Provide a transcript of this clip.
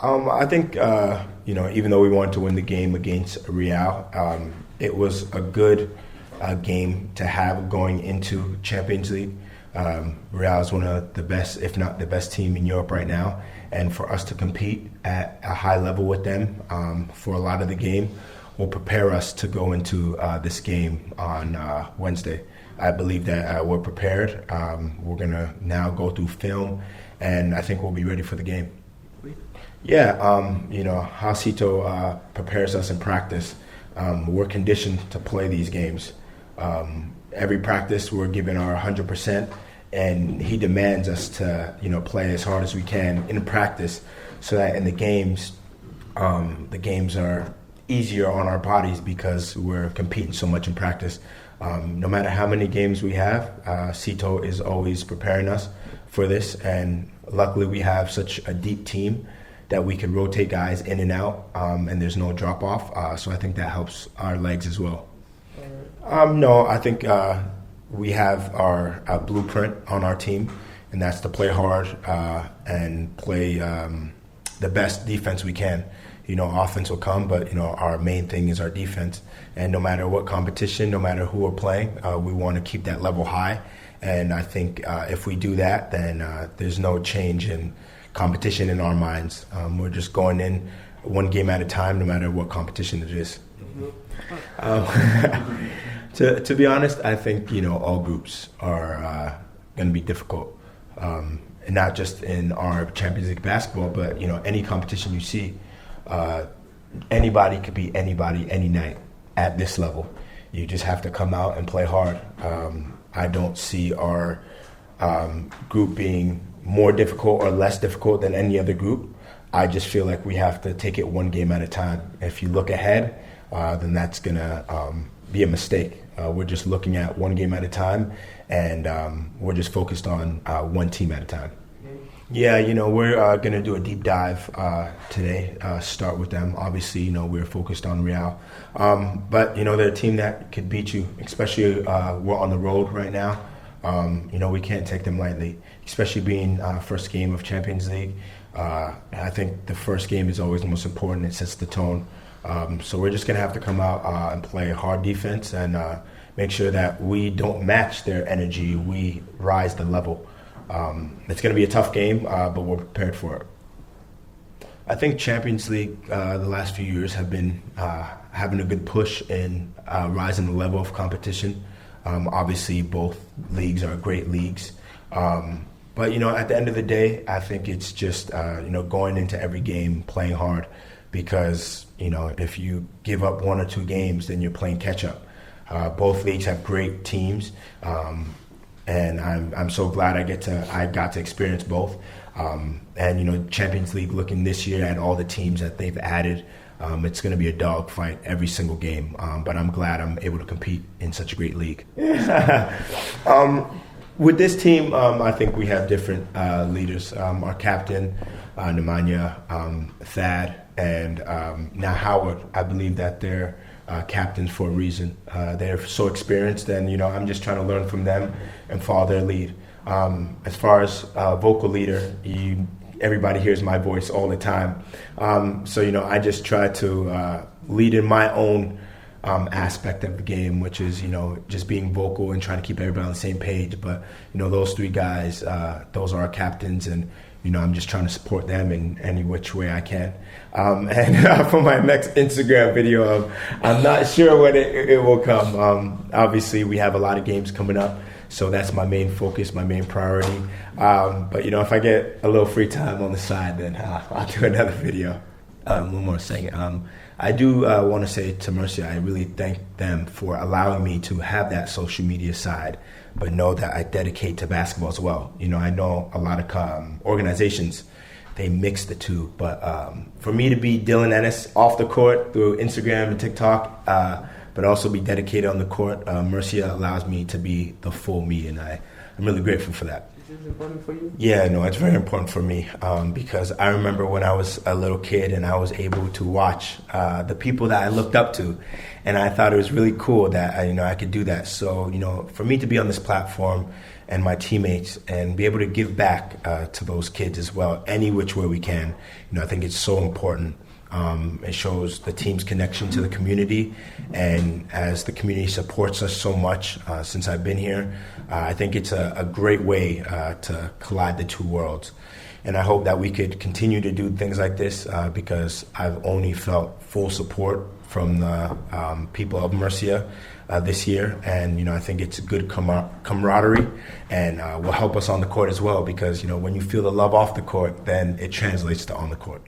I think, even though we wanted to win the game against Real, it was a good game to have going into Champions League. Real is one of the best, if not the best team in Europe right now. And for us to compete at a high level with them for a lot of the game will prepare us to go into this game on Wednesday. I believe that we're prepared. We're going to now go through film, and I think we'll be ready for the game. Yeah, how Sito prepares us in practice. We're conditioned to play these games. Every practice we're giving our 100%, and he demands us to, play as hard as we can in practice, so that in the games are easier on our bodies because we're competing so much in practice. No matter how many games we have, Sito is always preparing us for this, and luckily we have such a deep team that we can rotate guys in and out, and there's no drop-off, so I think that helps our legs as well. No, I think we have our blueprint on our team, and that's to play hard and play the best defense we can. Offense will come, but, our main thing is our defense. And no matter what competition, no matter who we're playing, we want to keep that level high. And I think if we do that, then there's no change in competition in our minds. We're just going in one game at a time, no matter what competition it is. To be honest, I think, all groups are going to be difficult. And not just in our Champions League basketball, but, any competition you see, anybody could beat anybody any night at this level. You just have to come out and play hard. I don't see our group being more difficult or less difficult than any other group. I just feel like we have to take it one game at a time. If you look ahead, then that's going to be a mistake. We're just looking at one game at a time, and we're just focused on one team at a time. Yeah, we're going to do a deep dive today, start with them. Obviously, we're focused on Real. But, they're a team that could beat you, especially we're on the road right now. We can't take them lightly, especially being first game of Champions League. I think the first game is always the most important. It sets the tone. So we're just going to have to come out and play hard defense and make sure that we don't match their energy. We rise the level. It's going to be a tough game, but we're prepared for it. I think Champions League the last few years have been having a good push in rising the level of competition. Obviously, both leagues are great leagues. But, at the end of the day, I think it's just, going into every game playing hard because, if you give up one or two games, then you're playing catch-up. Both leagues have great teams, and I'm so glad I got to experience both. And, Champions League looking this year at all the teams that they've added, it's going to be a dogfight every single game, but I'm glad I'm able to compete in such a great league. With this team, I think we have different leaders. Our captain, Nemanja, Thad, and now Howard. I believe that they're captains for a reason. They're so experienced, and I'm just trying to learn from them and follow their lead. As far as vocal leader, everybody hears my voice all the time. So, I just try to lead in my own aspect of the game, which is, just being vocal and trying to keep everybody on the same page. But, those three guys, those are our captains, and, I'm just trying to support them in any which way I can. And for my next Instagram video, I'm not sure when it will come. Obviously, we have a lot of games coming up. So that's my main focus, my main priority. But, if I get a little free time on the side, then I'll do another video. One more second. I do want to say to Murcia, I really thank them for allowing me to have that social media side, but know that I dedicate to basketball as well. I know a lot of organizations, they mix the two. But for me to be Dylan Ennis off the court through Instagram and TikTok, but also be dedicated on the court, Murcia allows me to be the full me, and I'm really grateful for that. Is this important for you? Yeah, no, it's very important for me because I remember when I was a little kid and I was able to watch the people that I looked up to, and I thought it was really cool that I could do that. So, for me to be on this platform and my teammates, and be able to give back to those kids as well, any which way we can. I think it's so important. It shows the team's connection to the community, and as the community supports us so much since I've been here, I think it's a great way to collide the two worlds. And I hope that we could continue to do things like this because I've only felt full support from the people of Murcia this year. And, I think it's good camaraderie and will help us on the court as well because, when you feel the love off the court, then it translates to on the court.